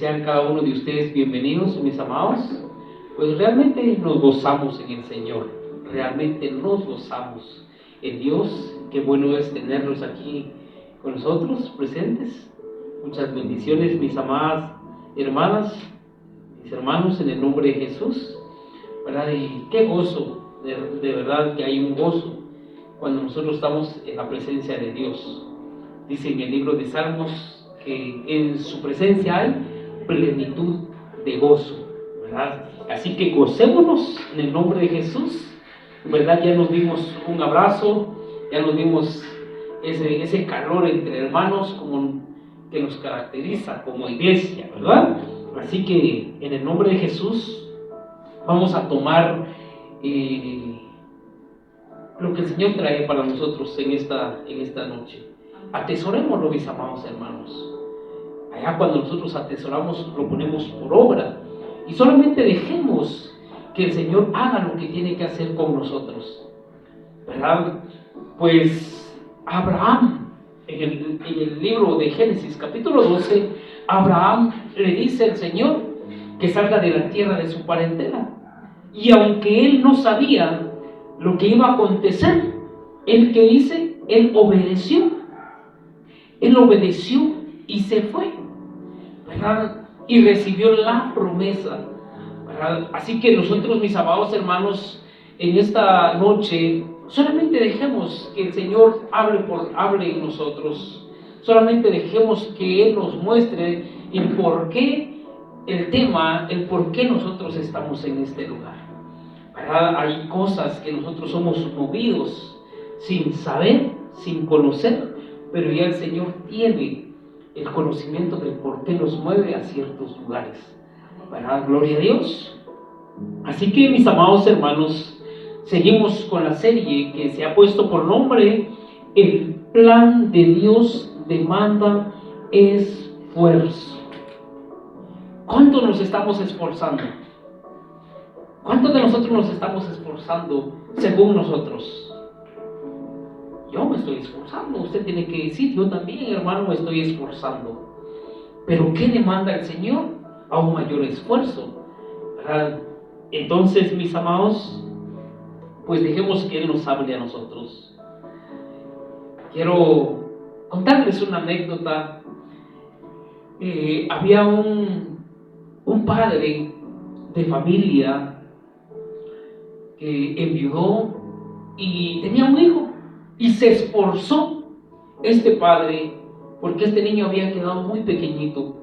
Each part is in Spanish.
sean cada uno de ustedes bienvenidos, mis amados. Pues realmente nos gozamos en el Señor, realmente nos gozamos en Dios. Qué bueno es tenerlos aquí con nosotros, presentes. Muchas bendiciones, mis amadas hermanas, mis hermanos, en el nombre de Jesús, ¿verdad? Y qué gozo, de verdad que hay un gozo cuando nosotros estamos en la presencia de Dios. Dice en el libro de Salmos que en su presencia hay plenitud de gozo, ¿verdad? Así que gocémonos en el nombre de Jesús, ¿verdad? Ya nos dimos un abrazo, ya nos dimos ese calor entre hermanos como que nos caracteriza como iglesia, ¿verdad? Así que en el nombre de Jesús vamos a tomar lo que el Señor trae para nosotros en esta noche. Atesorémoslo, mis amados hermanos. Allá cuando nosotros atesoramos, lo ponemos por obra. Y solamente dejemos que el Señor haga lo que tiene que hacer con nosotros, ¿verdad? Pues Abraham, en el libro de Génesis, capítulo 12, Abraham le dice al Señor que salga de la tierra de su parentela. Y aunque él no sabía lo que iba a acontecer, ¿él qué dice? Él obedeció y se fue, ¿verdad? Y recibió la promesa, ¿verdad? Así que nosotros, mis amados hermanos, en esta noche solamente dejemos que el Señor hable en nosotros. Solamente dejemos que Él nos muestre el por qué nosotros estamos en este lugar, ¿verdad? Hay cosas que nosotros somos movidos sin saber, sin conocer, pero ya el Señor tiene el conocimiento del por qué nos mueve a ciertos lugares, ¿verdad? Gloria a Dios. Así que, mis amados hermanos, seguimos con la serie que se ha puesto por nombre El plan de Dios demanda esfuerzo. ¿Cuánto nos estamos esforzando? ¿Cuántos de nosotros nos estamos esforzando según nosotros? Yo me estoy esforzando. Usted tiene que decir, yo también, hermano, me estoy esforzando. Pero ¿qué demanda el Señor? Aún mayor esfuerzo, ¿verdad? Entonces, mis amados, pues dejemos que Él nos hable a nosotros. Quiero contarles una anécdota. Había un padre de familia que enviudó y tenía un hijo. Y se esforzó este padre, porque este niño había quedado muy pequeñito.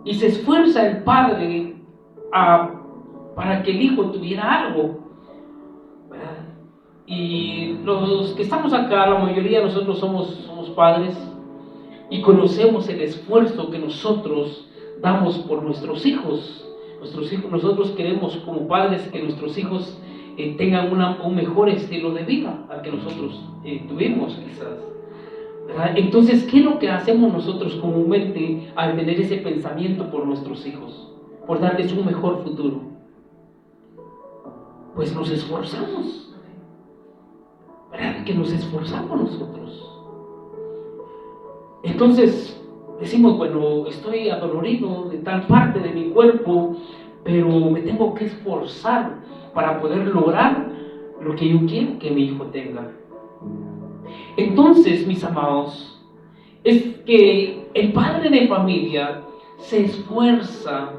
Y se esfuerza el padre para que el hijo tuviera algo, ¿verdad? Y los que estamos acá, la mayoría de nosotros somos padres y conocemos el esfuerzo que nosotros damos por nuestros hijos. Nosotros queremos como padres que nuestros hijos tengan un mejor estilo de vida al que nosotros tuvimos quizás, ¿verdad? Entonces, ¿qué es lo que hacemos nosotros comúnmente al tener ese pensamiento por nuestros hijos, por darles un mejor futuro? Pues nos esforzamos, ¿verdad? Que nos esforzamos nosotros. Entonces decimos, bueno, estoy adolorido de tal parte de mi cuerpo, pero me tengo que esforzar para poder lograr lo que yo quiero que mi hijo tenga. Entonces, mis amados, es que el padre de familia se esfuerza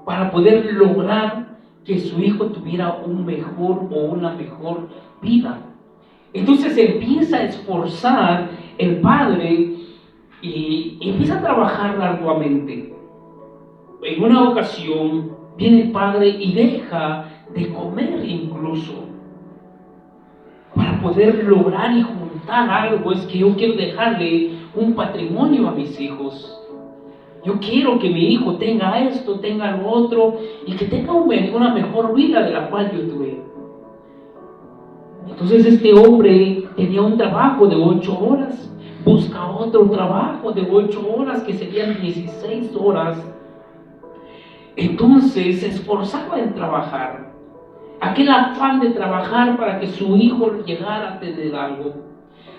para poder lograr que su hijo tuviera un mejor o una mejor vida. Entonces empieza a esforzar el padre y empieza a trabajar arduamente. En una ocasión viene el padre y deja de comer incluso para poder lograr y juntar algo. Es que yo quiero dejarle un patrimonio a mis hijos. Yo quiero que mi hijo tenga esto, tenga lo otro y que tenga una mejor vida de la cual yo tuve. Entonces este hombre tenía un trabajo de 8 horas, busca otro trabajo de 8 horas que serían 16 horas. Entonces se esforzaba en trabajar, aquel afán de trabajar para que su hijo llegara a tener algo.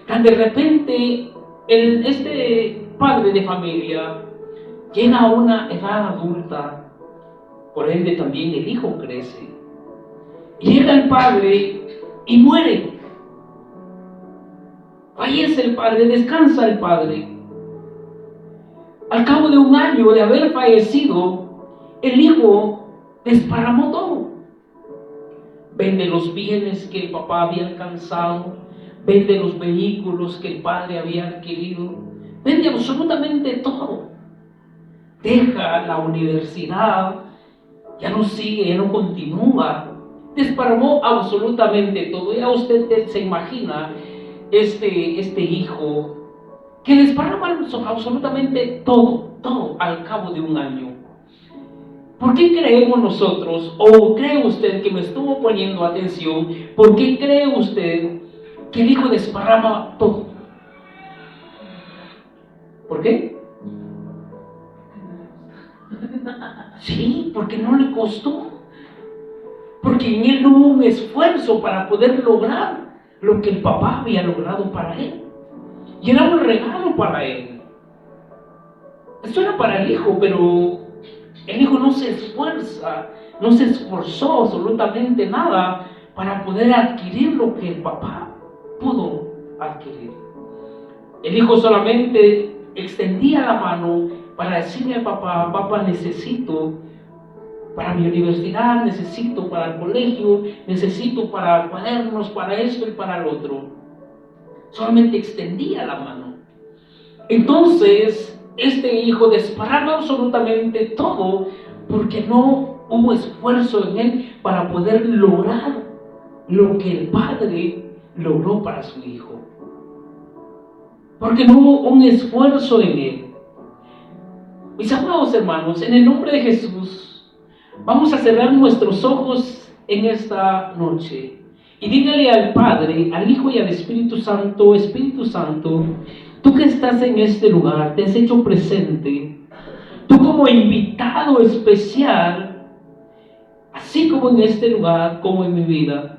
Tan de repente este padre de familia llega a una edad adulta, por ende también el hijo crece. Llega el padre y muere. Fallece el padre, descansa el padre. Al cabo de un año de haber fallecido, el hijo desparramó todo. Vende los bienes que el papá había alcanzado, vende los vehículos que el padre había adquirido, vende absolutamente todo. Deja la universidad, ya no sigue, ya no continúa. Desparramó absolutamente todo. Ya usted se imagina este hijo que desparrama absolutamente todo al cabo de un año. ¿Por qué creemos nosotros, o cree usted que me estuvo poniendo atención, por qué cree usted que el hijo desparrama todo? ¿Por qué? Sí, porque no le costó. Porque en él no hubo un esfuerzo para poder lograr lo que el papá había logrado para él. Y era un regalo para él. Esto era para el hijo, pero el hijo no se esfuerza, no se esforzó absolutamente nada para poder adquirir lo que el papá pudo adquirir. El hijo solamente extendía la mano para decirle al papá: papá, necesito para mi universidad, necesito para el colegio, necesito para cuadernos, para esto y para el otro. Solamente extendía la mano. Entonces, este hijo desparrama absolutamente todo porque no hubo esfuerzo en él para poder lograr lo que el padre logró para su hijo. Porque no hubo un esfuerzo en él. Mis amados hermanos, en el nombre de Jesús, vamos a cerrar nuestros ojos en esta noche y dígale al Padre, al Hijo y al Espíritu Santo: Espíritu Santo, tú que estás en este lugar, te has hecho presente, tú como invitado especial, así como en este lugar, como en mi vida.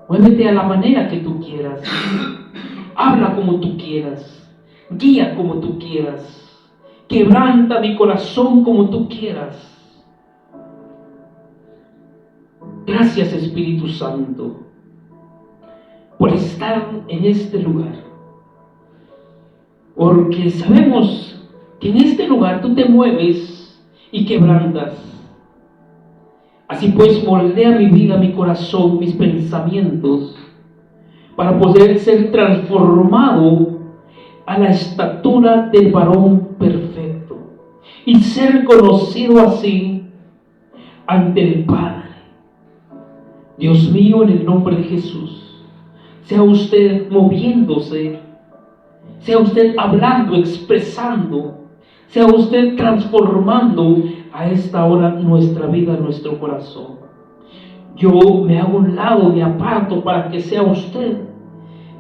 Muévete a la manera que tú quieras, habla como tú quieras, guía como tú quieras, quebranta mi corazón como tú quieras. Gracias, Espíritu Santo, por estar en este lugar, porque sabemos que en este lugar tú te mueves y quebrantas. Así pues, moldea mi vida, mi corazón, mis pensamientos, para poder ser transformado a la estatura del varón perfecto y ser conocido así ante el Padre. Dios mío, en el nombre de Jesús, sea usted moviéndose, sea usted hablando, expresando, sea usted transformando a esta hora nuestra vida, nuestro corazón. Yo me hago un lado, me aparto para que sea usted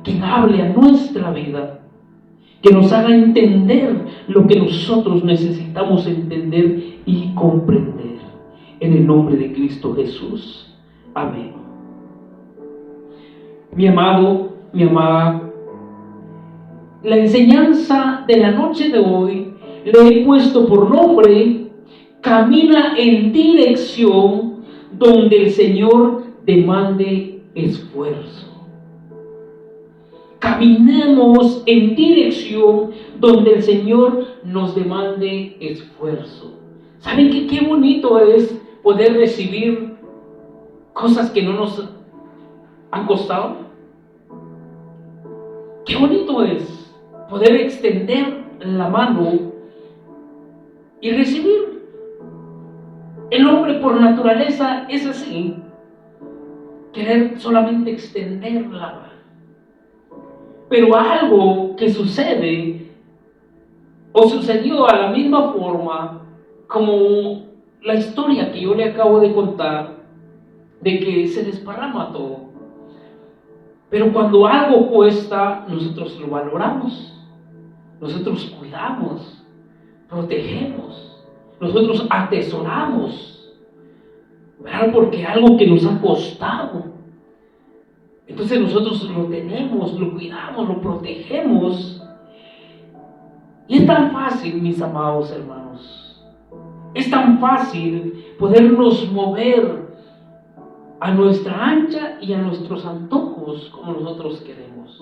quien hable a nuestra vida, que nos haga entender lo que nosotros necesitamos entender y comprender. En el nombre de Cristo Jesús. Amén. Mi amado, mi amada, la enseñanza de la noche de hoy le he puesto por nombre: camina en dirección donde el Señor demande esfuerzo. Caminemos en dirección donde el Señor nos demande esfuerzo. ¿Saben qué bonito es poder recibir cosas que no nos han costado? Qué bonito es poder extender la mano y recibir. El hombre por naturaleza es así, querer solamente extender la mano. Pero algo que sucede o sucedió a la misma forma como la historia que yo le acabo de contar, de que se desparrama todo. Pero cuando algo cuesta, nosotros lo valoramos, nosotros cuidamos, protegemos, nosotros atesoramos, ¿verdad? Porque algo que nos ha costado, entonces nosotros lo tenemos, lo cuidamos, lo protegemos. Y es tan fácil, mis amados hermanos, es tan fácil podernos mover a nuestra ancha y a nuestros antojos como nosotros queremos.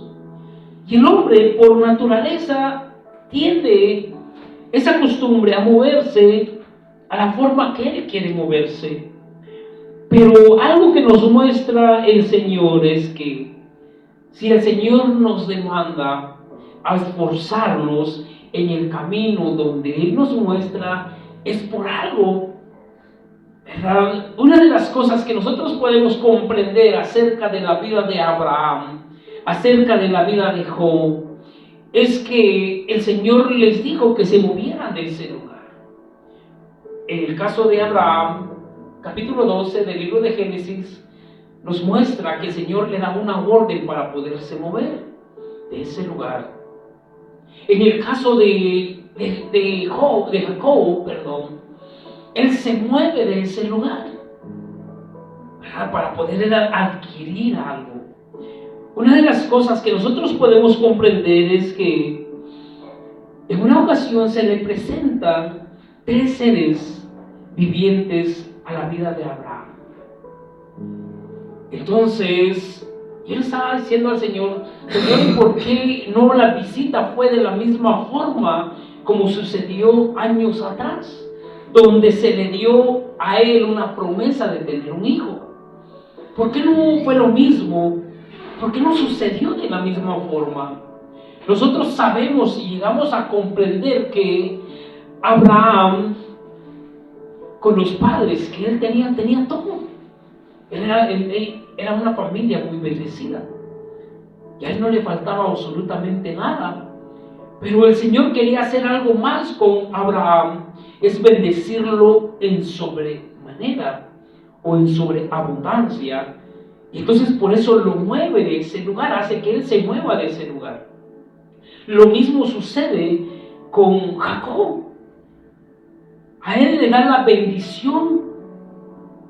Y el hombre, por naturaleza, tiende esa costumbre a moverse a la forma que él quiere moverse. Pero algo que nos muestra el Señor es que si el Señor nos demanda a esforzarnos en el camino donde Él nos muestra, es por algo, ¿verdad? Una de las cosas que nosotros podemos comprender acerca de la vida de Abraham, acerca de la vida de Job, es que el Señor les dijo que se movieran de ese lugar. En el caso de Abraham, capítulo 12 del libro de Génesis, nos muestra que el Señor le da una orden para poderse mover de ese lugar. En el caso de Jacob, él se mueve de ese lugar, ¿verdad?, para poder adquirir algo. Una de las cosas que nosotros podemos comprender es que en una ocasión se le presentan 3 seres vivientes a la vida de Abraham. Entonces, él estaba diciendo al Señor, Señor, ¿por qué no la visita fue de la misma forma como sucedió años atrás, donde se le dio a él una promesa de tener un hijo? ¿Por qué no fue lo mismo? ¿Por qué no sucedió de la misma forma? Nosotros sabemos y llegamos a comprender que Abraham, con los padres que él tenía todo. Él era una familia muy bendecida. Y a él no le faltaba absolutamente nada. Pero el Señor quería hacer algo más con Abraham, es bendecirlo en sobremanera o en sobreabundancia. Y entonces por eso lo mueve de ese lugar, hace que él se mueva de ese lugar. Lo mismo sucede con Jacob. A él le da la bendición,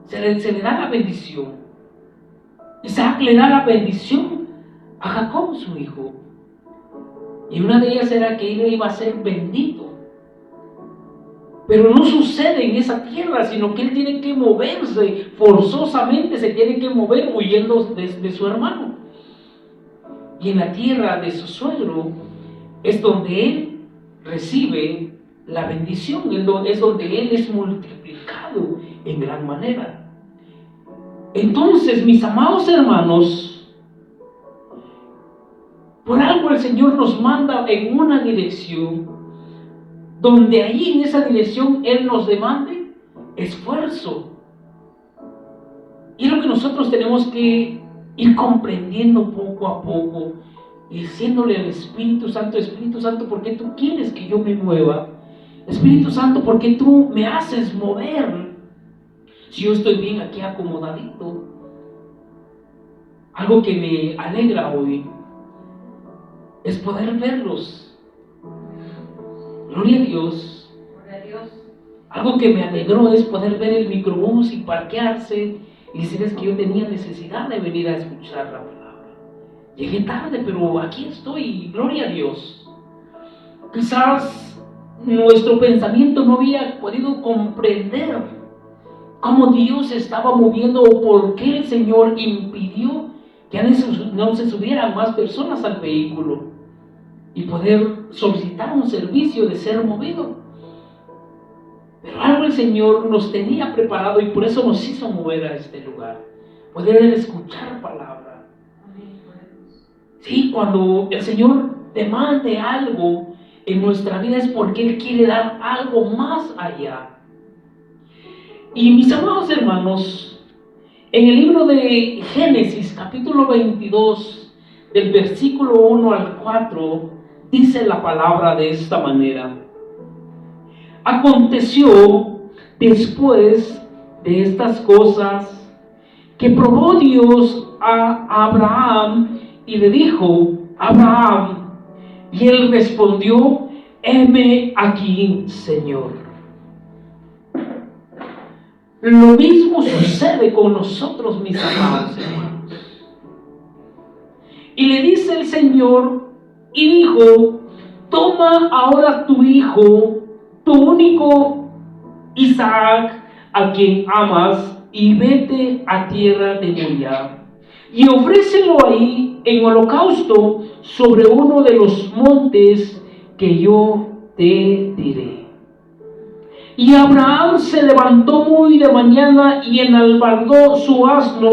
se le da la bendición. Isaac le da la bendición a Jacob, su hijo. Y una de ellas era que él iba a ser bendito. Pero no sucede en esa tierra, sino que él tiene que moverse, forzosamente se tiene que mover huyendo de su hermano. Y en la tierra de su suegro es donde él recibe la bendición, es donde él es multiplicado en gran manera. Entonces, mis amados hermanos, por algo el Señor nos manda en una dirección, donde ahí en esa dirección Él nos demande esfuerzo. Y es lo que nosotros tenemos que ir comprendiendo poco a poco, y diciéndole al Espíritu Santo, ¿por qué tú quieres que yo me mueva? Espíritu Santo, ¿por qué tú me haces mover? Si yo estoy bien aquí acomodadito. Algo que me alegra hoy es poder verlos. Gloria a Dios. Algo que me alegró es poder ver el microbús y parquearse y decirles que yo tenía necesidad de venir a escuchar la palabra. Llegué tarde, pero aquí estoy, gloria a Dios. Quizás nuestro pensamiento no había podido comprender cómo Dios estaba moviendo o por qué el Señor impidió que no se subieran más personas al vehículo y poder solicitar un servicio de ser movido. Pero algo el Señor nos tenía preparado y por eso nos hizo mover a este lugar, poder escuchar palabra. Sí, cuando el Señor demande algo en nuestra vida es porque Él quiere dar algo más allá. Y mis amados hermanos, en el libro de Génesis, capítulo 22, del versículo 1 al 4, dice la palabra de esta manera: aconteció después de estas cosas que probó Dios a Abraham y le dijo: Abraham. Y él respondió: heme aquí, Señor. Lo mismo sucede con nosotros, mis amados hermanos. Y le dice el Señor, y dijo: toma ahora tu hijo, tu único Isaac, a quien amas, y vete a tierra de Moriah, y ofrécelo ahí en holocausto sobre uno de los montes que yo te diré. Y Abraham se levantó muy de mañana y enalbardó su asno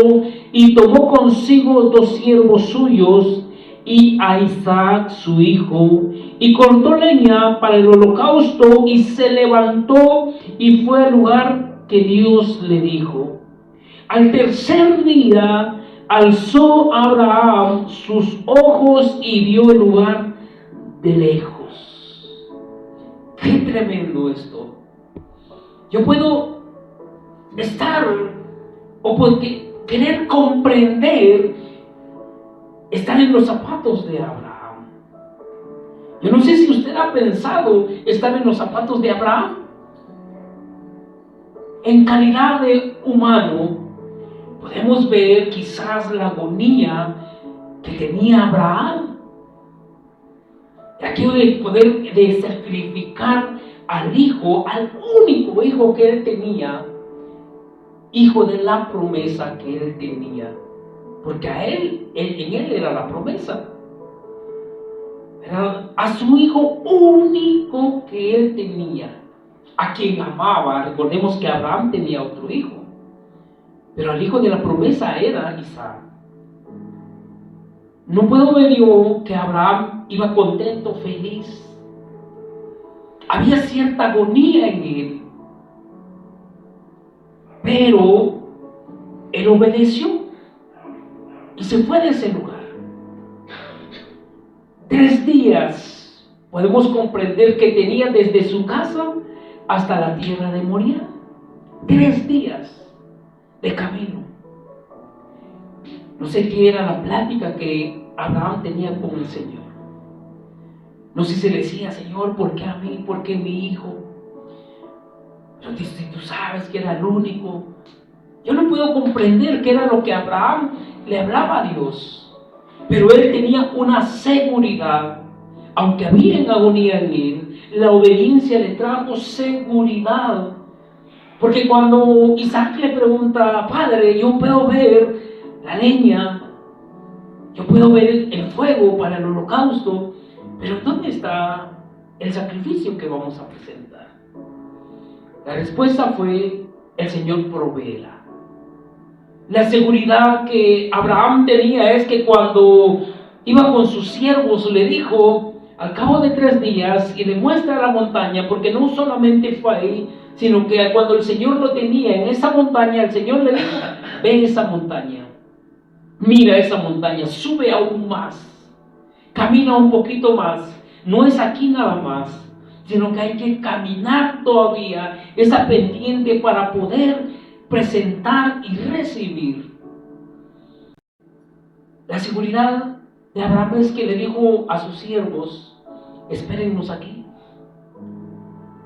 y tomó consigo 2 siervos suyos y a Isaac su hijo, y cortó leña para el holocausto y se levantó y fue al lugar que Dios le dijo. Al tercer día alzó Abraham sus ojos y vio el lugar de lejos. Qué tremendo esto. Yo puedo estar o puedo querer comprender, estar en los zapatos de Abraham. Yo no sé si usted ha pensado estar en los zapatos de Abraham. En calidad de humano, podemos ver quizás la agonía que tenía Abraham. Aquello de poder de sacrificar al hijo, al único hijo que él tenía, hijo de la promesa que él tenía, porque a él, en él era la promesa, era a su hijo único que él tenía, a quien amaba. Recordemos que Abraham tenía otro hijo, pero el hijo de la promesa era Isaac. No puedo ver yo que Abraham iba contento, feliz. Había cierta agonía en él, pero él obedeció y se fue de ese lugar. 3 días podemos comprender que tenía desde su casa hasta la tierra de Moriah. 3 días de camino. No sé qué era la plática que Abraham tenía con el Señor. No sé si se le decía: Señor, ¿por qué a mí? ¿Por qué mi hijo? Pero si tú sabes que era el único. Yo no puedo comprender qué era lo que Abraham le hablaba a Dios. Pero él tenía una seguridad. Aunque había en agonía en él, la obediencia le trajo seguridad. Porque cuando Isaac le pregunta: Padre, yo puedo ver la leña, yo puedo ver el fuego para el holocausto, pero ¿dónde está el sacrificio que vamos a presentar? La respuesta fue: el Señor proveerá. La seguridad que Abraham tenía es que cuando iba con sus siervos le dijo, al cabo de 3 días, y le muestra la montaña, porque no solamente fue ahí, sino que cuando el Señor lo tenía en esa montaña, el Señor le dijo: ve esa montaña, mira esa montaña, sube aún más, camina un poquito más, no es aquí nada más, sino que hay que caminar todavía esa pendiente para poder presentar y recibir. La seguridad de Abraham es que le dijo a sus siervos: espérennos aquí,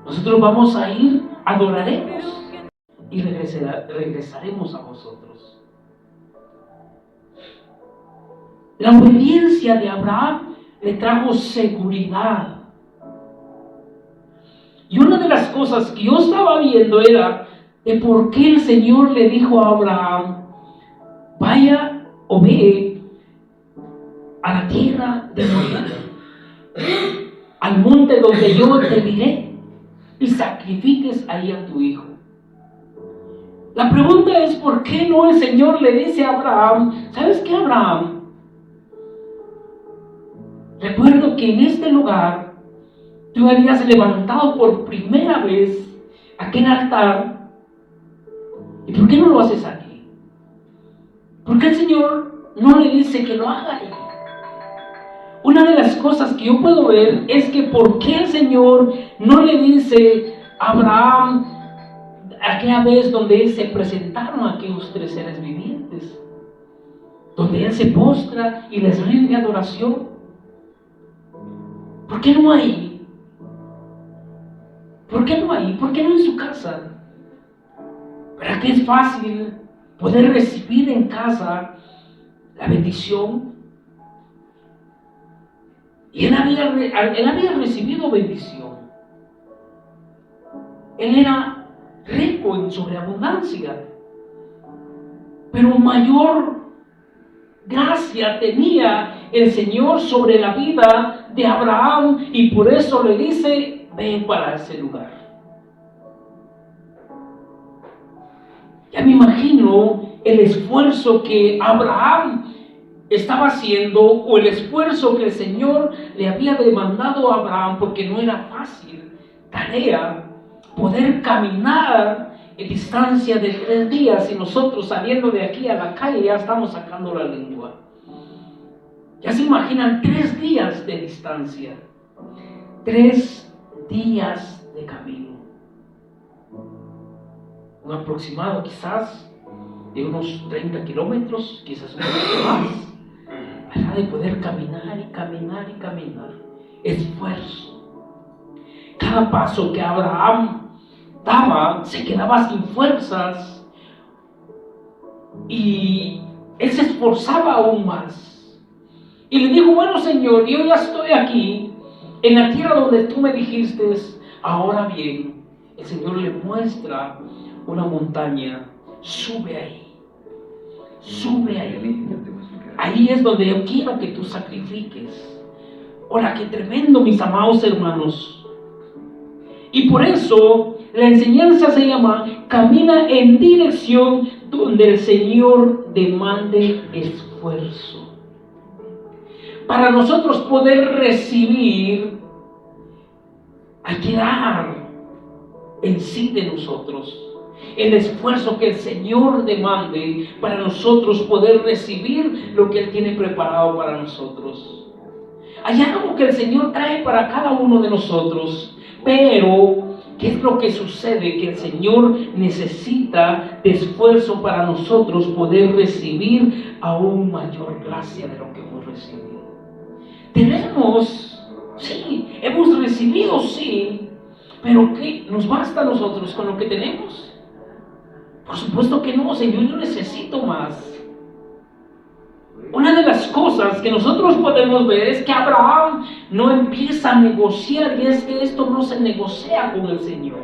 nosotros vamos a ir, adoraremos y regresaremos a vosotros. La obediencia de Abraham le trajo seguridad. Y una de las cosas que yo estaba viendo era de por qué el Señor le dijo a Abraham: vaya o ve a la tierra de Moriah, al monte donde yo te diré, y sacrifiques ahí a tu hijo. La pregunta es: ¿por qué no el Señor le dice a Abraham: ¿sabes qué, Abraham? Recuerdo que en este lugar tú habías levantado por primera vez aquel altar. ¿Y por qué no lo haces aquí? ¿Por qué el Señor no le dice que lo haga ahí? Una de las cosas que yo puedo ver es que ¿por qué el Señor no le dice a Abraham aquella vez donde se presentaron aquellos 3 seres vivientes, donde Él se postra y les rinde adoración? ¿Por qué no ahí? ¿Por qué no ahí? ¿Por qué no en su casa? ¿Verdad que es fácil poder recibir en casa la bendición? Y él había recibido bendición. Él era rico en sobreabundancia, pero mayor gracia tenía el Señor sobre la vida de Abraham, y por eso le dice: ven para ese lugar. Ya me imagino el esfuerzo que Abraham estaba haciendo, o el esfuerzo que el Señor le había demandado a Abraham, porque no era fácil tarea poder caminar en distancia de 3 días, y nosotros saliendo de aquí a la calle ya estamos sacando la lengua. Ya se imaginan 3 días de distancia, 3 días de camino, un aproximado quizás de unos 30 kilómetros, quizás un poco más, ¿verdad? De poder caminar y caminar y caminar. Esfuerzo. Cada paso que Abraham daba, se quedaba sin fuerzas, y él se esforzaba aún más. Y le dijo: bueno, Señor, yo ya estoy aquí, en la tierra donde tú me dijiste. Ahora bien, el Señor le muestra una montaña. Sube ahí. Sube ahí. Ahí es donde yo quiero que tú sacrifiques. Ahora, qué tremendo, mis amados hermanos. Y por eso la enseñanza se llama: camina en dirección donde el Señor demande esfuerzo. Para nosotros poder recibir, hay que dar en sí de nosotros el esfuerzo que el Señor demande para nosotros poder recibir lo que Él tiene preparado para nosotros. Hay algo que el Señor trae para cada uno de nosotros, pero ¿qué es lo que sucede? Que el Señor necesita de esfuerzo para nosotros poder recibir aún mayor gracia de lo que hemos recibido. Tenemos, sí, hemos recibido, sí, pero ¿qué nos basta a nosotros con lo que tenemos? Por supuesto que no, Señor, yo necesito más. Una de las cosas que nosotros podemos ver es que Abraham no empieza a negociar, y es que esto no se negocia con el Señor.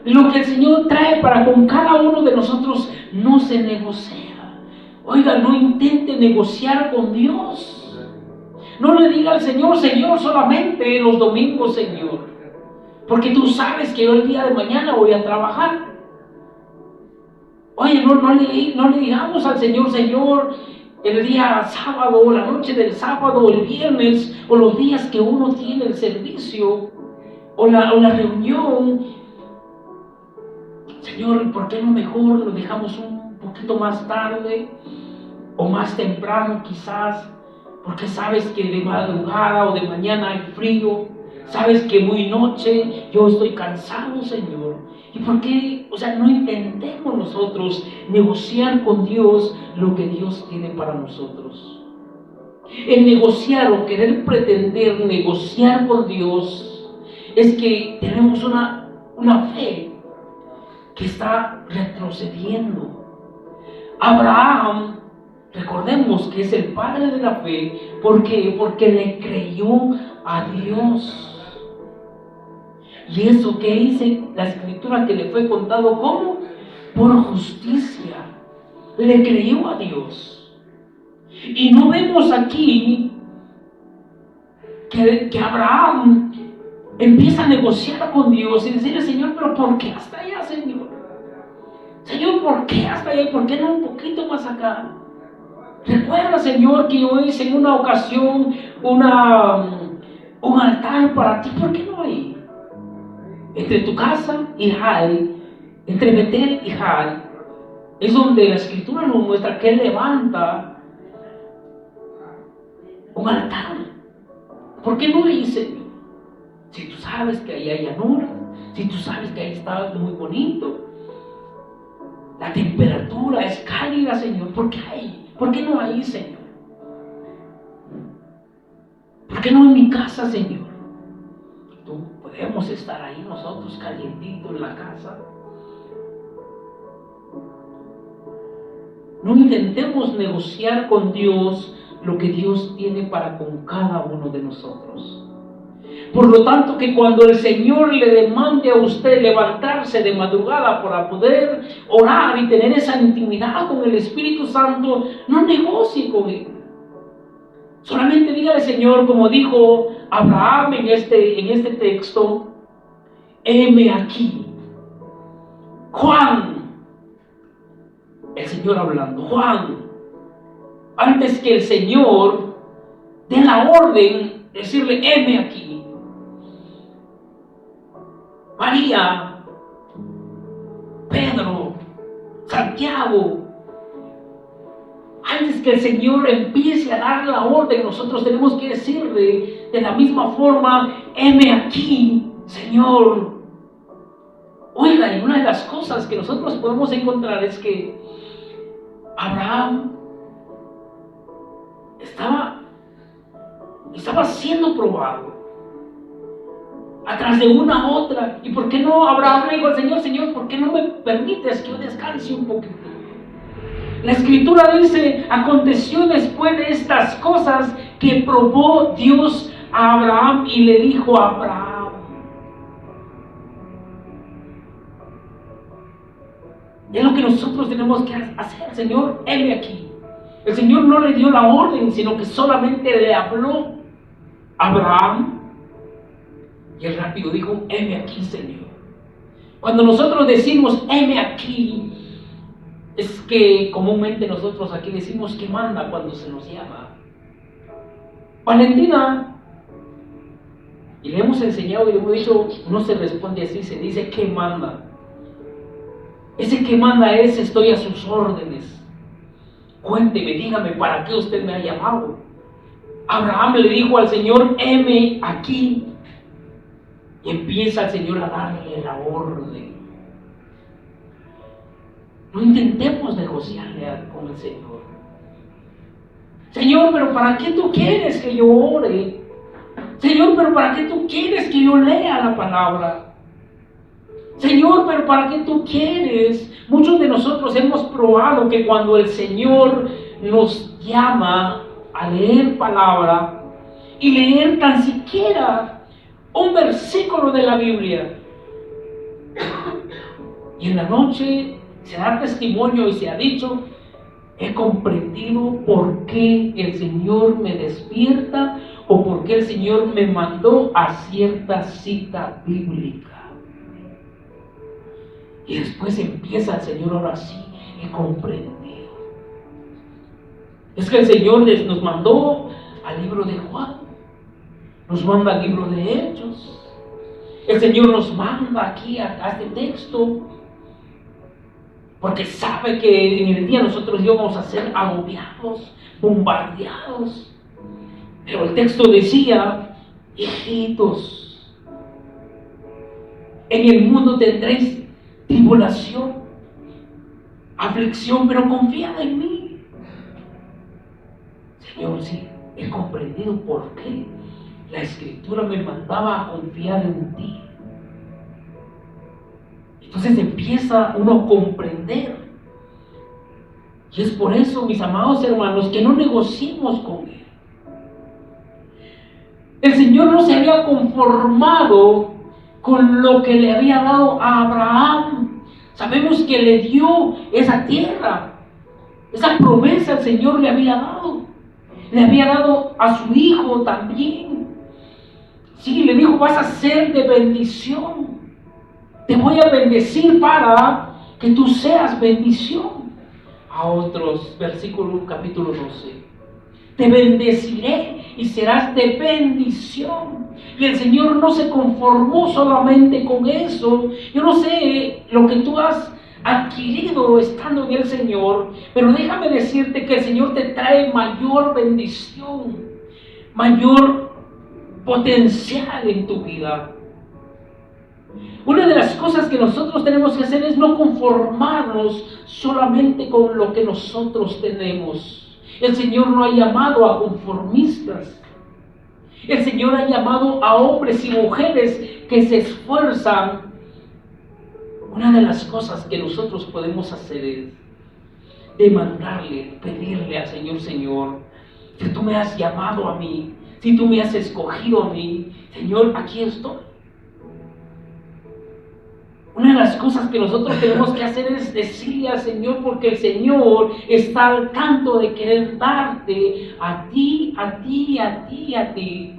Lo que el Señor trae para con cada uno de nosotros no se negocia. Oiga, no intente negociar con Dios. No le diga al Señor: Señor, solamente los domingos, Señor, porque tú sabes que yo el día de mañana voy a trabajar. Oye, no le digamos al Señor: Señor, el día sábado, o la noche del sábado, o el viernes, o los días que uno tiene el servicio, o la reunión. Señor, ¿por qué no mejor lo dejamos un poquito más tarde, o más temprano quizás? Porque sabes que de madrugada o de mañana hay frío, sabes que muy noche yo estoy cansado, Señor. ¿Y por qué? No intentemos nosotros negociar con Dios lo que Dios tiene para nosotros. El negociar o querer pretender negociar con Dios es que tenemos una fe que está retrocediendo. Abraham, recordemos que es el padre de la fe. ¿Por qué? Porque le creyó a Dios. Y eso que dice la Escritura, que le fue contado como por justicia. Le creyó a Dios. Y no vemos aquí que Abraham empieza a negociar con Dios y decirle: Señor, pero ¿por qué hasta allá, Señor? Señor, ¿por qué hasta allá? ¿Por qué no un poquito más acá? Recuerda, Señor, que yo hice en una ocasión un altar para ti. ¿Por qué no hay? Entre tu casa y Jai, entre Betel y Jai, es donde la Escritura nos muestra que Él levanta un altar. ¿Por qué no hay, Señor? Si tú sabes que ahí hay llanura, si tú sabes que ahí está muy bonito, la temperatura es cálida, Señor, ¿por qué hay? ¿Por qué no hay, Señor? ¿Por qué no en mi casa, Señor? Podemos estar ahí nosotros calientitos en la casa. No intentemos negociar con Dios lo que Dios tiene para con cada uno de nosotros. Por lo tanto, que cuando el Señor le demande a usted levantarse de madrugada para poder orar y tener esa intimidad con el Espíritu Santo, no negocie con Él. Solamente dígale, Señor, como dijo Abraham en este texto, heme aquí. Juan, el Señor hablando, Juan, antes que el Señor dé la orden, decirle, heme aquí. María, Pedro, Santiago, antes que el Señor empiece a dar la orden, nosotros tenemos que decirle de la misma forma, heme aquí, Señor. Oiga, y una de las cosas que nosotros podemos encontrar es que Abraham estaba siendo probado atrás de una a otra. ¿Y por qué no Abraham le dijo al Señor, Señor, por qué no me permites que yo descanse un poquito? La Escritura dice, aconteció después de estas cosas que probó Dios a Abraham y le dijo a Abraham. Es lo que nosotros tenemos que hacer, Señor, heme aquí. El Señor no le dio la orden, sino que solamente le habló a Abraham. Y él rápido dijo, heme aquí, Señor. Cuando nosotros decimos, heme aquí, es que comúnmente nosotros aquí decimos que manda cuando se nos llama. Valentina, y le hemos enseñado y le hemos dicho, no se responde así, se dice que manda. Ese que manda es, estoy a sus órdenes. Cuénteme, dígame, ¿para qué usted me ha llamado? Abraham le dijo al Señor, heme aquí. Y empieza el Señor a darle la orden. No intentemos negociarle con el Señor. Señor, pero ¿para qué tú quieres que yo ore? Señor, pero ¿para qué tú quieres que yo lea la palabra? Señor, pero ¿para qué tú quieres? Muchos de nosotros hemos probado que cuando el Señor nos llama a leer palabra y leer tan siquiera un versículo de la Biblia, y en la noche se da testimonio y se ha dicho, he comprendido por qué el Señor me despierta o por qué el Señor me mandó a cierta cita bíblica. Y después empieza el Señor, ahora sí, he comprendido. Es que el Señor nos mandó al libro de Juan, nos manda al libro de Hechos, el Señor nos manda aquí a este texto, porque sabe que en el día nosotros íbamos a ser agobiados, bombardeados. Pero el texto decía, hijitos, en el mundo tendréis tribulación, aflicción, pero confiad en mí. Señor, sí, he comprendido por qué la Escritura me mandaba a confiar en ti. Entonces empieza uno a comprender. Y es por eso, mis amados hermanos, que no negociemos con Él. El Señor no se había conformado con lo que le había dado a Abraham. Sabemos que le dio esa tierra, esa promesa el Señor le había dado. Le había dado a su hijo también. Sí, le dijo, vas a ser de bendición. Te voy a bendecir para que tú seas bendición. A otros, versículo capítulo 12. Te bendeciré y serás de bendición. Y el Señor no se conformó solamente con eso. Yo no sé lo que tú has adquirido estando en el Señor, pero déjame decirte que el Señor te trae mayor bendición, mayor potencial en tu vida. Una de las cosas que nosotros tenemos que hacer es no conformarnos solamente con lo que nosotros tenemos. El Señor no ha llamado a conformistas. El Señor ha llamado a hombres y mujeres que se esfuerzan. Una de las cosas que nosotros podemos hacer es demandarle, pedirle al Señor, Señor, si tú me has llamado a mí, si tú me has escogido a mí, Señor, aquí estoy. Una de las cosas que nosotros tenemos que hacer es decirle al Señor, porque el Señor está al tanto de querer darte a ti, a ti, a ti, a ti.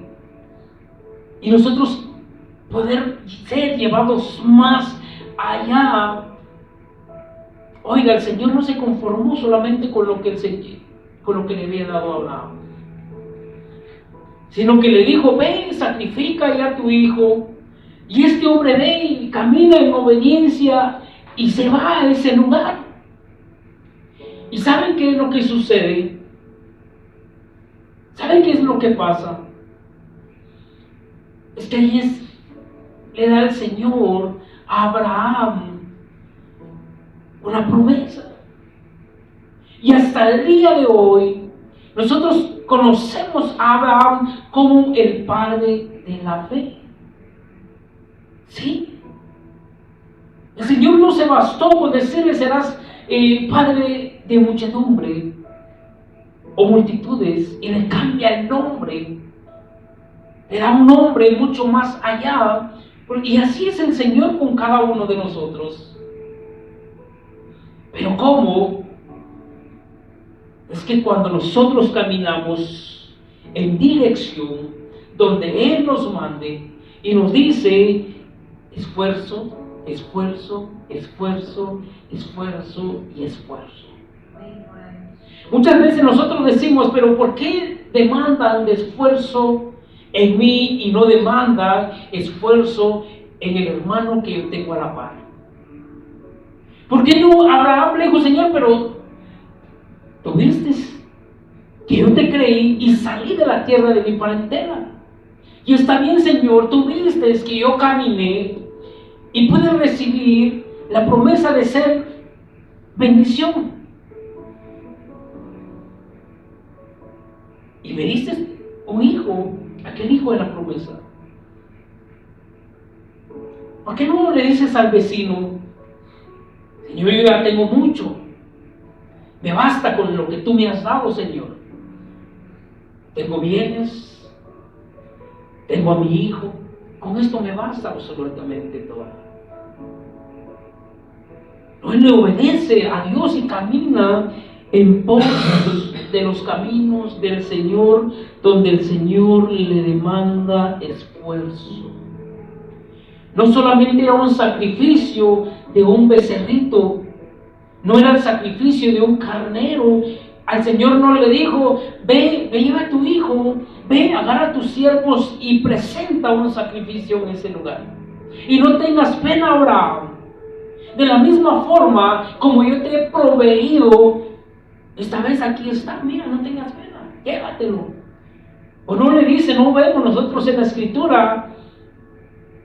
Y nosotros poder ser llevados más allá. Oiga, el Señor no se conformó solamente con lo que le había dado a Abraham, sino que le dijo: ven, sacrifica ya a tu hijo. Y este hombre ve y camina en obediencia y se va a ese lugar. ¿Y saben qué es lo que sucede? ¿Saben qué es lo que pasa? Es que ahí le da el Señor a Abraham una promesa. Y hasta el día de hoy, nosotros conocemos a Abraham como el padre de la fe. ¿Sí? El Señor no se bastó con decirle: serás padre de muchedumbre o multitudes, y le cambia el nombre. Le da un nombre mucho más allá. Y así es el Señor con cada uno de nosotros. Pero ¿cómo? Es que cuando nosotros caminamos en dirección donde Él nos mande y nos dice: esfuerzo, esfuerzo, esfuerzo, esfuerzo y esfuerzo. Muchas veces nosotros decimos: pero ¿por qué demandan de esfuerzo en mí y no demandan esfuerzo en el hermano que yo tengo a la par? ¿Por qué no? Abraham le dijo: Señor, pero tú viste que yo te creí y salí de la tierra de mi parentela. Y está bien, Señor, tú viste que yo caminé y pude recibir la promesa de ser bendición. Y me diste un hijo, aquel hijo de la promesa. ¿Por qué no le dices al vecino: Señor, yo ya tengo mucho, me basta con lo que tú me has dado, Señor? Tengo bienes, tengo a mi hijo, con esto me basta absolutamente todo. No, él le obedece a Dios y camina en pos de los caminos del Señor, donde el Señor le demanda esfuerzo. No solamente era un sacrificio de un becerrito, no era el sacrificio de un carnero. Al Señor no le dijo: ve, lleva a tu hijo, ve, agarra a tus siervos y presenta un sacrificio en ese lugar. Y no tengas pena, Abraham. De la misma forma como yo te he proveído, esta vez aquí está, mira, no tengas pena, llévatelo. O no le dice, no vemos nosotros en la Escritura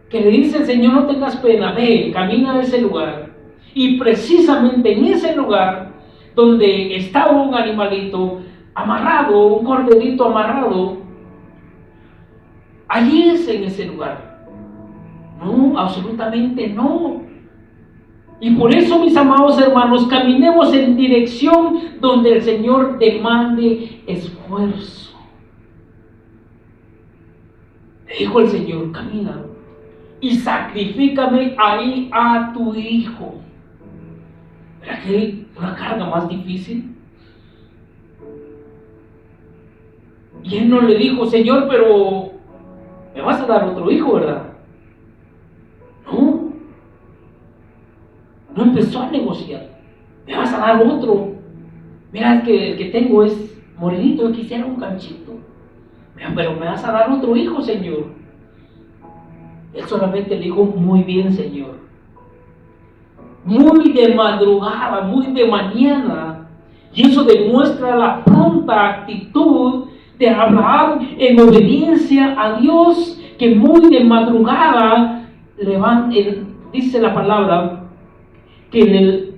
que le dice el Señor: no tengas pena, ve, camina a ese lugar. Y precisamente en ese lugar donde estaba un animalito amarrado, un corderito amarrado, allí es en ese lugar. No, absolutamente no. Y por eso, mis amados hermanos, caminemos en dirección donde el Señor demande esfuerzo. Le dijo el Señor: camina y sacrifícame ahí a tu hijo. ¿Verdad que una carga más difícil? Y él no le dijo: Señor, pero me vas a dar otro hijo, ¿verdad? No empezó a negociar. Me vas a dar otro. Mira, es que el que tengo es morenito, yo quisiera un canchito. Mira, pero me vas a dar otro hijo, Señor. Él solamente le dijo: muy bien, Señor. Muy de madrugada, muy de mañana. Y eso demuestra la pronta actitud de Abraham en obediencia a Dios, que muy de madrugada dice la palabra que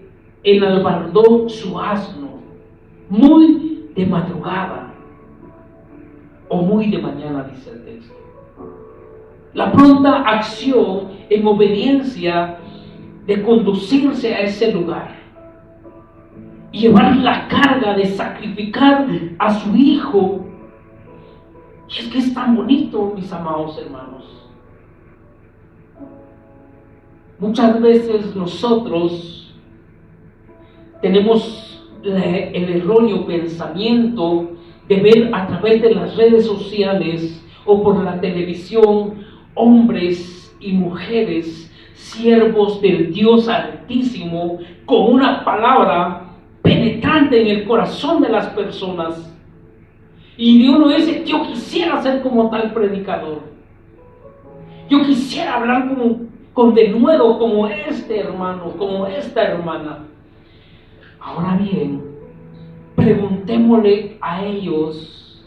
enalbardó su asno. Muy de madrugada o muy de mañana, dice el texto. La pronta acción en obediencia de conducirse a ese lugar. llevar la carga de sacrificar a su hijo. Y es que es tan bonito, mis amados hermanos. Muchas veces nosotros tenemos el erróneo pensamiento de ver a través de las redes sociales o por la televisión hombres y mujeres, siervos del Dios Altísimo, con una palabra penetrante en el corazón de las personas. Y uno dice: yo quisiera ser como tal predicador. Yo quisiera hablar con denuedo como este hermano, como esta hermana. Ahora bien, preguntémosle a ellos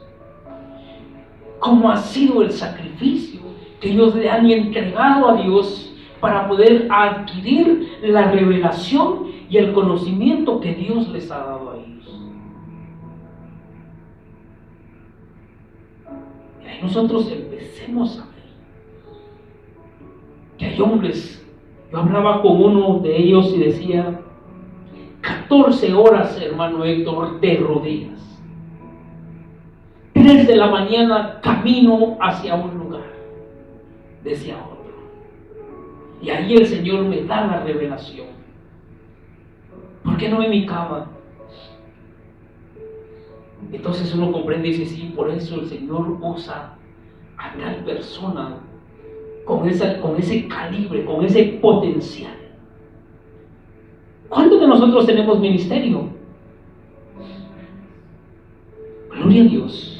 cómo ha sido el sacrificio que ellos le han entregado a Dios para poder adquirir la revelación y el conocimiento que Dios les ha dado a ellos. Y ahí nosotros empecemos a ver que hay hombres. Yo hablaba con uno de ellos y decía: 14 horas, hermano Héctor, de rodillas. 3 de la mañana camino hacia un lugar, decía otro. Y ahí el Señor me da la revelación. ¿Por qué no en mi cama? Entonces uno comprende y dice: sí, por eso el Señor usa a tal persona con ese calibre, con ese potencial. ¿Cuántos de nosotros tenemos ministerio? Gloria a Dios.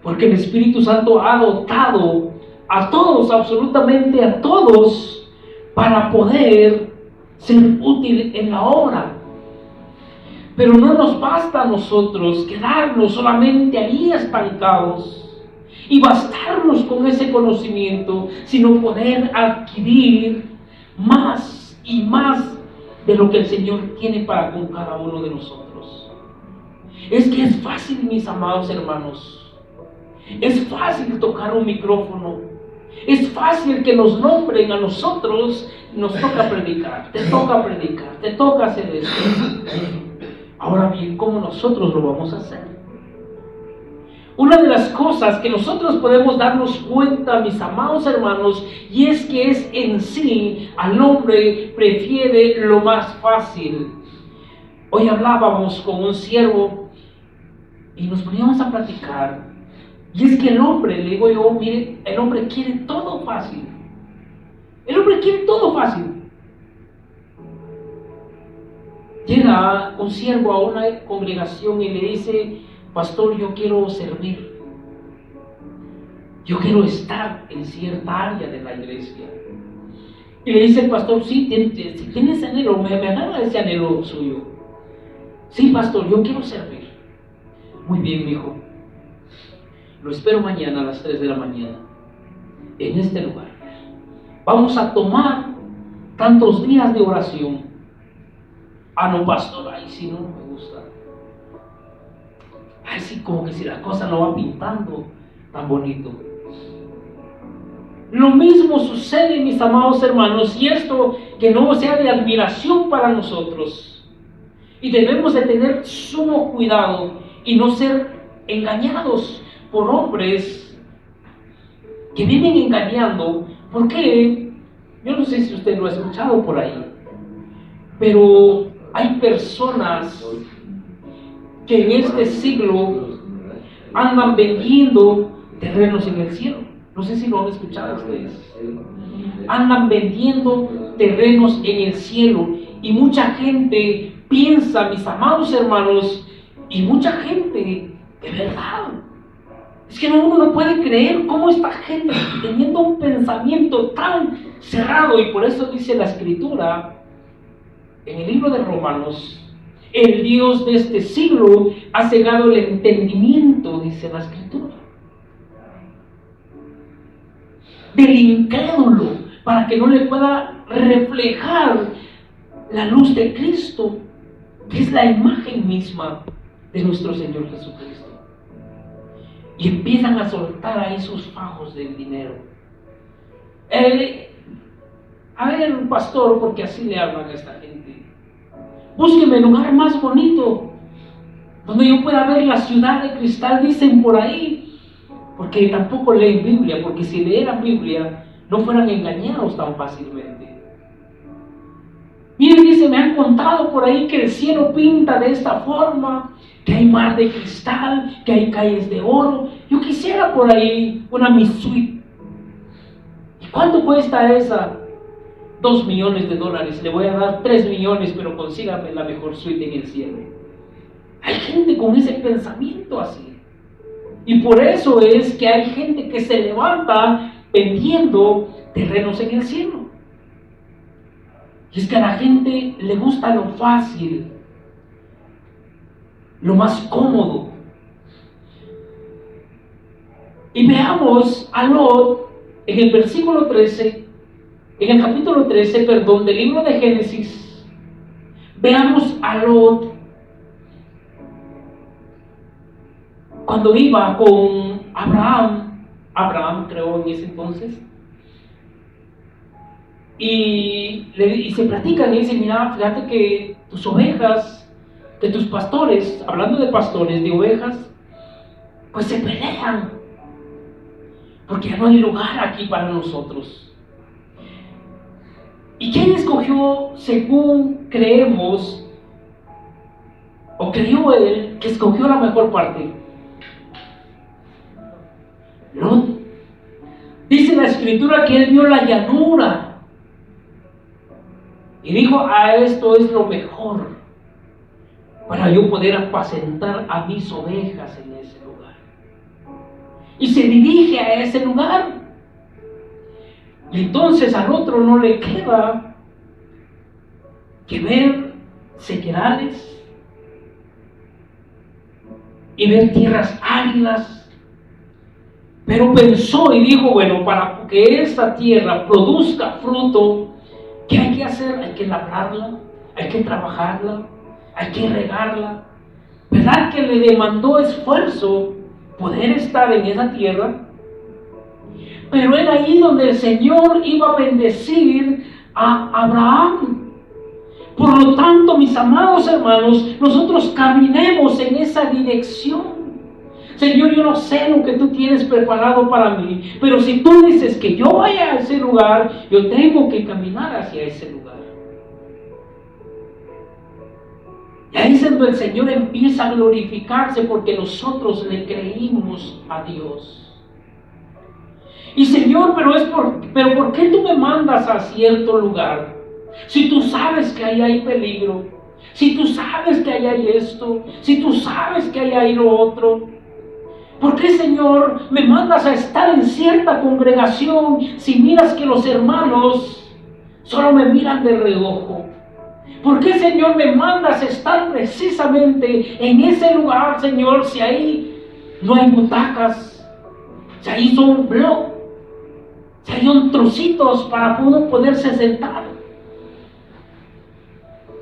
Porque el Espíritu Santo ha dotado a todos, absolutamente a todos, para poder ser útil en la obra. Pero no nos basta a nosotros quedarnos solamente ahí estancados y bastarnos con ese conocimiento, sino poder adquirir más y más de lo que el Señor tiene para con cada uno de nosotros. Es que es fácil, mis amados hermanos. Es fácil tocar un micrófono. Es fácil que nos nombren a nosotros. Nos toca predicar, te toca predicar, te toca hacer esto. Ahora bien, ¿cómo nosotros lo vamos a hacer? Una de las cosas que nosotros podemos darnos cuenta, mis amados hermanos, y es que es en sí, al hombre prefiere lo más fácil. Hoy hablábamos con un siervo y nos poníamos a platicar, y es que el hombre, le digo yo, mire, el hombre quiere todo fácil. El hombre quiere todo fácil. Llega un siervo a una congregación y le dice: pastor, yo quiero servir. Yo quiero estar en cierta área de la iglesia. Y le dice el pastor: sí, si tienes anhelo, me agarra ese anhelo suyo. Sí, pastor, yo quiero servir. Muy bien, mi hijo. Lo espero mañana a las 3 de la mañana, en este lugar. Vamos a tomar tantos días de oración. Ah, no, pastor, ay, sí, no me gusta. Ay, sí, como que si la cosa no va pintando tan bonito. Lo mismo sucede, mis amados hermanos, y esto que no sea de admiración para nosotros. Y debemos de tener sumo cuidado y no ser engañados por hombres que viven engañando. Porque yo no sé si usted lo ha escuchado por ahí, pero hay personas que en este siglo andan vendiendo terrenos en el cielo. No sé si lo han escuchado ustedes. Andan vendiendo terrenos en el cielo. Y mucha gente piensa, mis amados hermanos, y mucha gente, de verdad, es que uno no puede creer cómo esta gente, teniendo un pensamiento tan cerrado, y por eso dice la Escritura, en el libro de Romanos: el Dios de este siglo ha cegado el entendimiento, dice la Escritura, del incrédulo, para que no le pueda reflejar la luz de Cristo, que es la imagen misma de nuestro Señor Jesucristo. Y empiezan a soltar ahí sus fajos del dinero. A ver, pastor, porque así le hablan a esta gente. búsqueme el lugar más bonito, donde yo pueda ver la ciudad de cristal, dicen por ahí, porque tampoco leen Biblia, porque si leyeran Biblia no fueran engañados tan fácilmente. Miren, dice, me han contado por ahí que el cielo pinta de esta forma, que hay mar de cristal, que hay calles de oro. Yo quisiera por ahí una mi suite. ¿Y cuánto cuesta esa? $2 millones. Le voy a dar 3 millones, pero consígame la mejor suite en el cielo. Hay gente con ese pensamiento así. Y por eso es que hay gente que se levanta vendiendo terrenos en el cielo. Y es que a la gente le gusta lo fácil, lo más cómodo. Y veamos a Lot en el versículo 13, en el capítulo 13, perdón, del libro de Génesis. Veamos a Lot cuando iba con Abraham creo en ese entonces, y se platican y dicen, mira, fíjate que tus ovejas, que tus pastores, hablando de pastores, de ovejas, pues se pelean, porque ya no hay lugar aquí para nosotros. ¿Y quién escogió, según creemos, o creyó él, que escogió la mejor parte? Lot. Dice la escritura que él vio la llanura y dijo, esto es lo mejor para yo poder apacentar a mis ovejas en ese lugar. Y se dirige a ese lugar. Y entonces al otro no le queda que ver sequedales y ver tierras áridas. Pero pensó y dijo, bueno, para que esta tierra produzca fruto, ¿qué hay que hacer? Hay que labrarla, hay que trabajarla, hay que regarla. ¿Verdad que le demandó esfuerzo poder estar en esa tierra? Pero era ahí donde el Señor iba a bendecir a Abraham. Por lo tanto, mis amados hermanos, nosotros caminemos en esa dirección. Señor, yo no sé lo que tú tienes preparado para mí, pero si tú dices que yo vaya a ese lugar, yo tengo que caminar hacia ese lugar. Y ahí es donde el Señor empieza a glorificarse, porque nosotros le creímos a Dios. Y Señor, pero ¿por qué tú me mandas a cierto lugar? Si tú sabes que ahí hay peligro, si tú sabes que ahí hay esto, si tú sabes que ahí hay lo otro. ¿Por qué, Señor, me mandas a estar en cierta congregación si miras que los hermanos solo me miran de reojo? ¿Por qué, Señor, me mandas a estar precisamente en ese lugar, Señor, si ahí no hay butacas, si ahí son bloques, si ahí son trocitos para uno poderse sentar?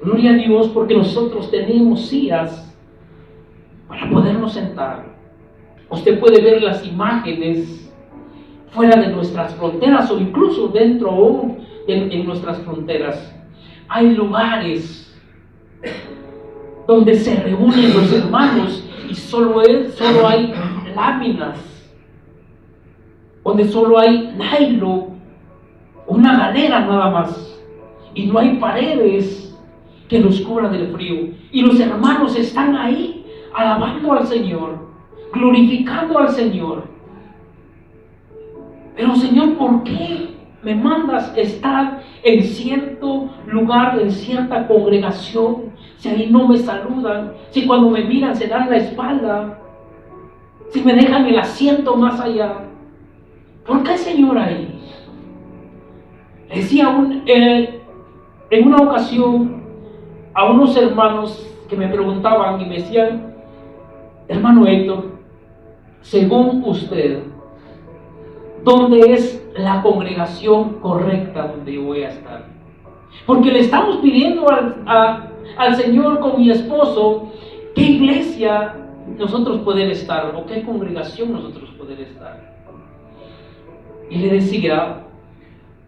Gloria a Dios, porque nosotros tenemos sillas para podernos sentar. Usted puede ver las imágenes fuera de nuestras fronteras o incluso dentro en nuestras fronteras. Hay lugares donde se reúnen los hermanos y solo hay láminas, donde solo hay nylon, una galera nada más, y no hay paredes que los cubran del frío. Y los hermanos están ahí alabando al Señor, glorificando al Señor. Pero, Señor, ¿por qué me mandas estar en cierto lugar, en cierta congregación, si ahí no me saludan, si cuando me miran se dan la espalda, si me dejan el asiento más allá? ¿Por qué, Señor, ahí? Decía en una ocasión a unos hermanos que me preguntaban y me decían, hermano Héctor, según usted, ¿dónde es la congregación correcta donde yo voy a estar? Porque le estamos pidiendo al Señor con mi esposo qué iglesia nosotros poder estar o qué congregación nosotros poder estar. Y le decía,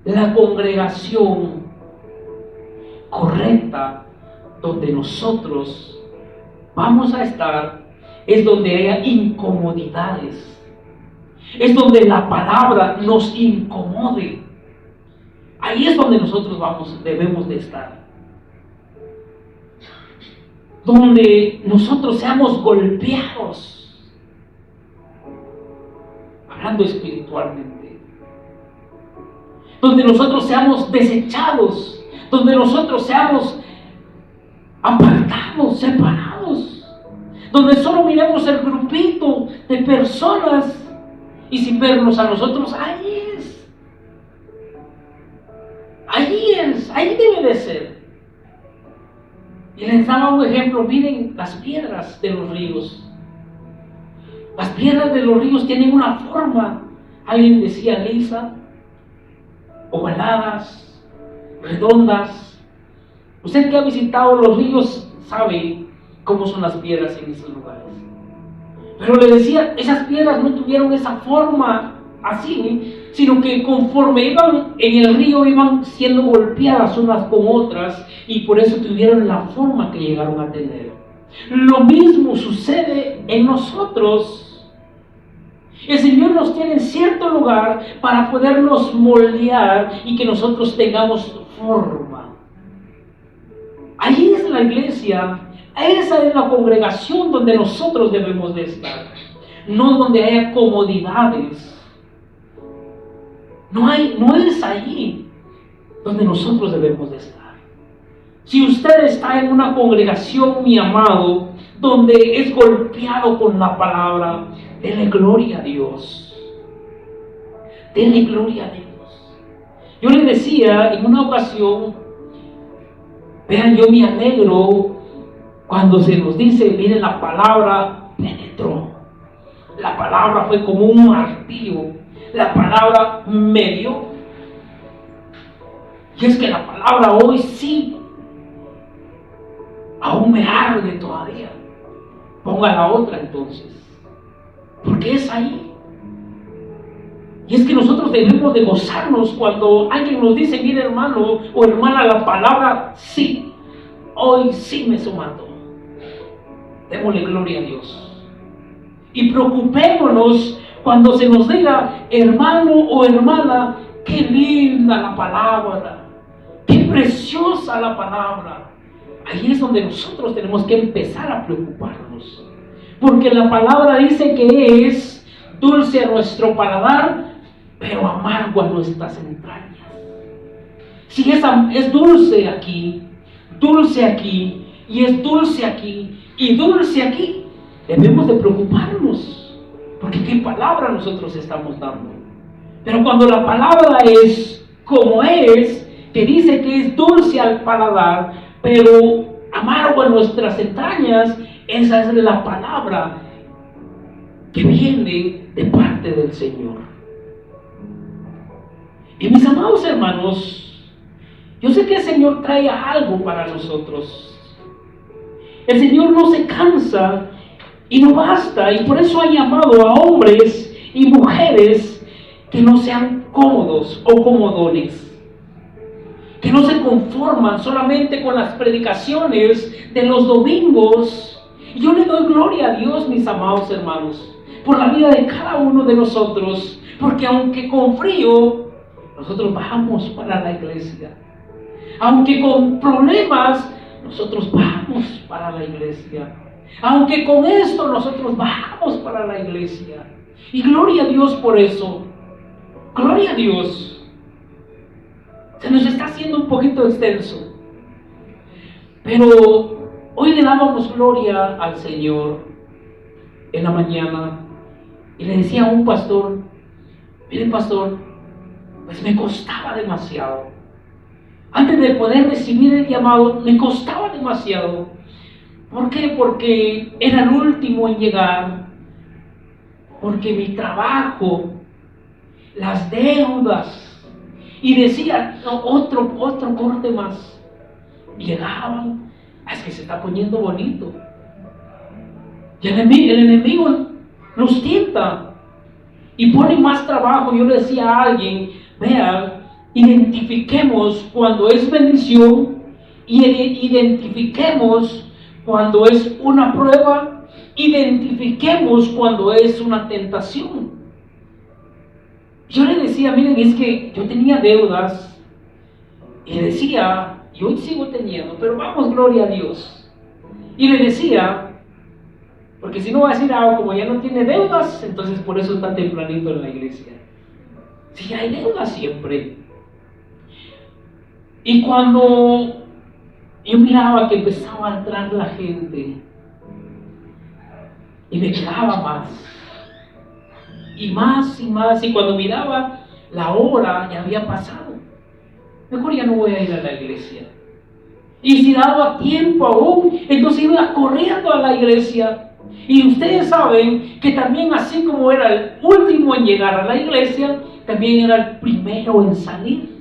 la congregación correcta donde nosotros vamos a estar es donde haya incomodidades. Es donde la palabra nos incomode. Ahí es donde nosotros debemos de estar. Donde nosotros seamos golpeados. Hablando espiritualmente. Donde nosotros seamos desechados. Donde nosotros seamos apartados, separados. Donde solo miremos el grupito de personas y sin vernos a nosotros. Ahí debe de ser. Y les daba un ejemplo. Miren las piedras de los ríos. Las piedras de los ríos tienen una forma, alguien decía lisa, ovaladas, redondas. Usted que ha visitado los ríos sabe cómo son las piedras en esos lugares. Pero le decía, esas piedras no tuvieron esa forma así, sino que conforme iban en el río iban siendo golpeadas unas con otras y por eso tuvieron la forma que llegaron a tener. Lo mismo sucede en nosotros. El Señor nos tiene en cierto lugar para podernos moldear y que nosotros tengamos forma. Ahí es la iglesia. Esa es la congregación donde nosotros debemos de estar, no donde haya comodidades. No es allí donde nosotros debemos de estar. Si usted está en una congregación, mi amado, donde es golpeado con la palabra, denle gloria a Dios. Denle gloria a Dios. Yo le decía en una ocasión, vean, yo me alegro cuando se nos dice, miren, la palabra penetró. La palabra fue como un martillo. La palabra me dio. Y es que la palabra hoy sí, aún me arde todavía. Ponga la otra entonces. Porque es ahí. Y es que nosotros debemos de gozarnos cuando alguien nos dice, mire hermano o hermana, la palabra sí, hoy sí me somando. Démosle gloria a Dios. Y preocupémonos cuando se nos diga, hermano o hermana, qué linda la palabra, qué preciosa la palabra. Ahí es donde nosotros tenemos que empezar a preocuparnos. Porque la palabra dice que es dulce a nuestro paladar, pero amargo a nuestras entrañas. Si es dulce aquí, y es dulce aquí, y dulce aquí, debemos de preocuparnos, porque qué palabra nosotros estamos dando. Pero cuando la palabra es como es, que dice que es dulce al paladar, pero amargo en nuestras entrañas, esa es la palabra que viene de parte del Señor. Y mis amados hermanos, yo sé que el Señor trae algo para nosotros. El Señor no se cansa y no basta, y por eso ha llamado a hombres y mujeres que no sean cómodos o comodones, que no se conforman solamente con las predicaciones de los domingos. Y yo le doy gloria a Dios, mis amados hermanos, por la vida de cada uno de nosotros, porque aunque con frío, nosotros vamos para la iglesia. Aunque con problemas, nosotros vamos para la iglesia. Aunque con esto, nosotros vamos para la iglesia. Y gloria a Dios por eso. Gloria a Dios. Se nos está haciendo un poquito extenso. Pero hoy le dábamos gloria al Señor en la mañana. Y le decía a un pastor, miren pastor, pues me costaba demasiado. Antes de poder recibir el llamado, me costaba demasiado. ¿Por qué? Porque era el último en llegar. Porque mi trabajo, las deudas, y decía, no, otro corte más. Llegaban, es que se está poniendo bonito. Y el enemigo los tienta y pone más trabajo. Yo le decía a alguien, vean, identifiquemos cuando es bendición y identifiquemos cuando es una prueba, identifiquemos cuando es una tentación. Yo le decía, miren, es que yo tenía deudas y decía, y hoy sigo teniendo, pero vamos, gloria a Dios. Y le decía, porque si no va a decir, como ya no tiene deudas, entonces por eso está tempranito en la iglesia. Sí, hay deudas siempre. Y cuando yo miraba que empezaba a entrar la gente, y me quedaba más, y más, y cuando miraba la hora ya había pasado, mejor ya no voy a ir a la iglesia. Y si daba tiempo aún, entonces iba corriendo a la iglesia. Y ustedes saben que también, así como era el último en llegar a la iglesia, también era el primero en salir.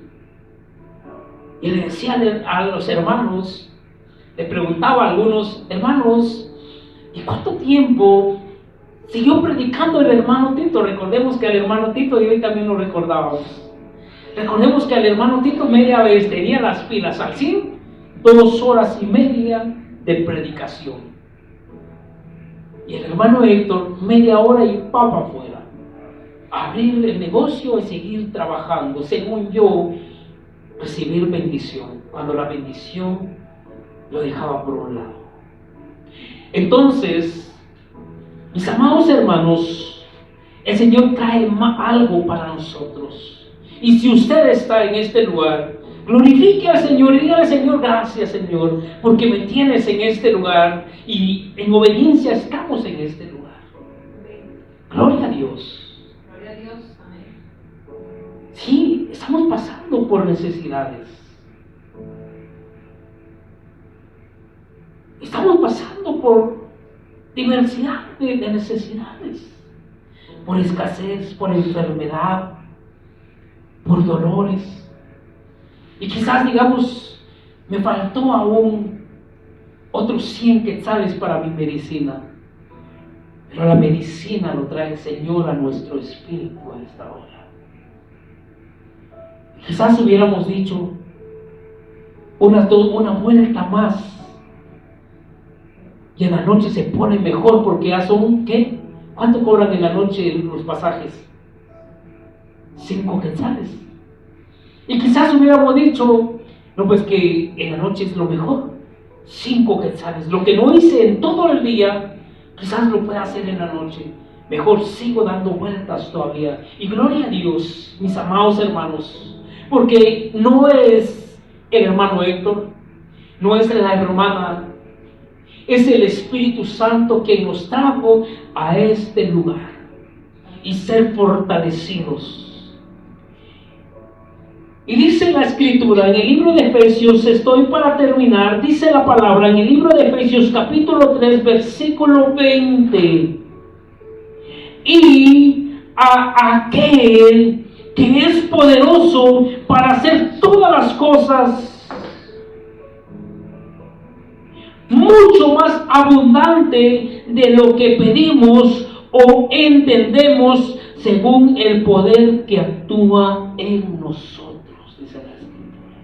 Y le decía a los hermanos, le preguntaba a algunos hermanos, ¿y cuánto tiempo siguió predicando el hermano Tito? Recordemos que al hermano Tito, y hoy también lo recordábamos, recordemos que al hermano Tito media vez tenía las pilas al 100, 2 horas y media de predicación. Y el hermano Héctor, media hora y papa afuera. Abrir el negocio y seguir trabajando, según yo, recibir bendición, cuando la bendición lo dejaba por un lado. Entonces, mis amados hermanos, el Señor trae algo para nosotros. Y si usted está en este lugar, glorifique al Señor y dígale: Señor, gracias, Señor, porque me tienes en este lugar y en obediencia estamos en este lugar. Gloria a Dios. Gloria a Dios. Amén. Sí, estamos pasando por necesidades. Estamos pasando por diversidad de necesidades, por escasez, por enfermedad, por dolores. Y quizás digamos, me faltó aún otros 100 quetzales para mi medicina. Pero la medicina lo trae el Señor a nuestro espíritu a esta hora. Quizás hubiéramos dicho una vuelta más. Y en la noche se pone mejor porque ya son, ¿qué? ¿Cuánto cobran en la noche los pasajes? 5 quetzales. Y quizás hubiéramos dicho, no, pues que en la noche es lo mejor. 5 quetzales. Lo que no hice en todo el día, quizás lo pueda hacer en la noche. Mejor sigo dando vueltas todavía. Y gloria a Dios, mis amados hermanos, porque no es el hermano Héctor, no es la hermana, es el Espíritu Santo quien nos trajo a este lugar y ser fortalecidos. Y dice la Escritura en el libro de Efesios, estoy para terminar, dice la palabra en el libro de Efesios capítulo 3 versículo 20: y a aquel que es poderoso para hacer todas las cosas mucho más abundante de lo que pedimos o entendemos, según el poder que actúa en nosotros, dice la Escritura.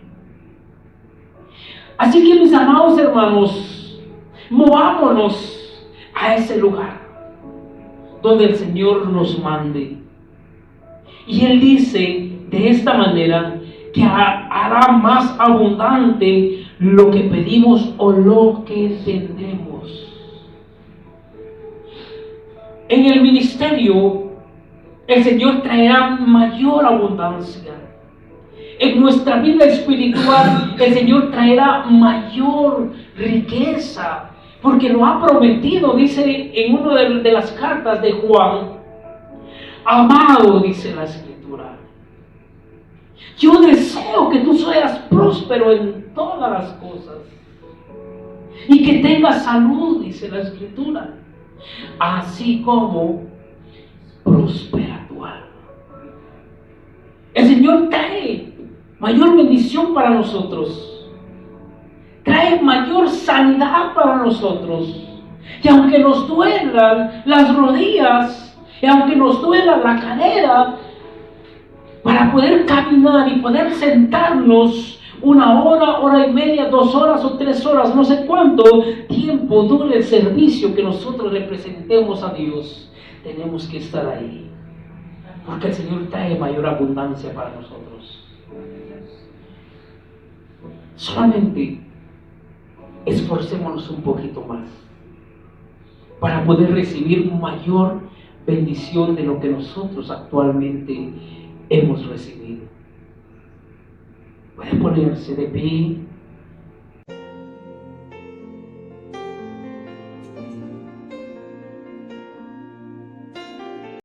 Así que, mis amados hermanos, movámonos a ese lugar donde el Señor nos mande. Y Él dice de esta manera que hará más abundante lo que pedimos o lo que entendemos. En el ministerio, el Señor traerá mayor abundancia. En nuestra vida espiritual, el Señor traerá mayor riqueza, porque lo ha prometido. Dice en una de las cartas de Juan: amado, dice la Escritura, yo deseo que tú seas próspero en todas las cosas y que tengas salud, dice la Escritura, así como prospera tu alma. El Señor trae mayor bendición para nosotros, trae mayor sanidad para nosotros. Y aunque nos duelan las rodillas, y aunque nos duela la cadera, para poder caminar y poder sentarnos 1 hora, 1 hora y media, 2 horas o 3 horas, no sé cuánto tiempo dure el servicio que nosotros le presentemos a Dios. Tenemos que estar ahí, porque el Señor trae mayor abundancia para nosotros. Solamente esforcémonos un poquito más para poder recibir mayor bendición de lo que nosotros actualmente hemos recibido. Puede ponerse de pie.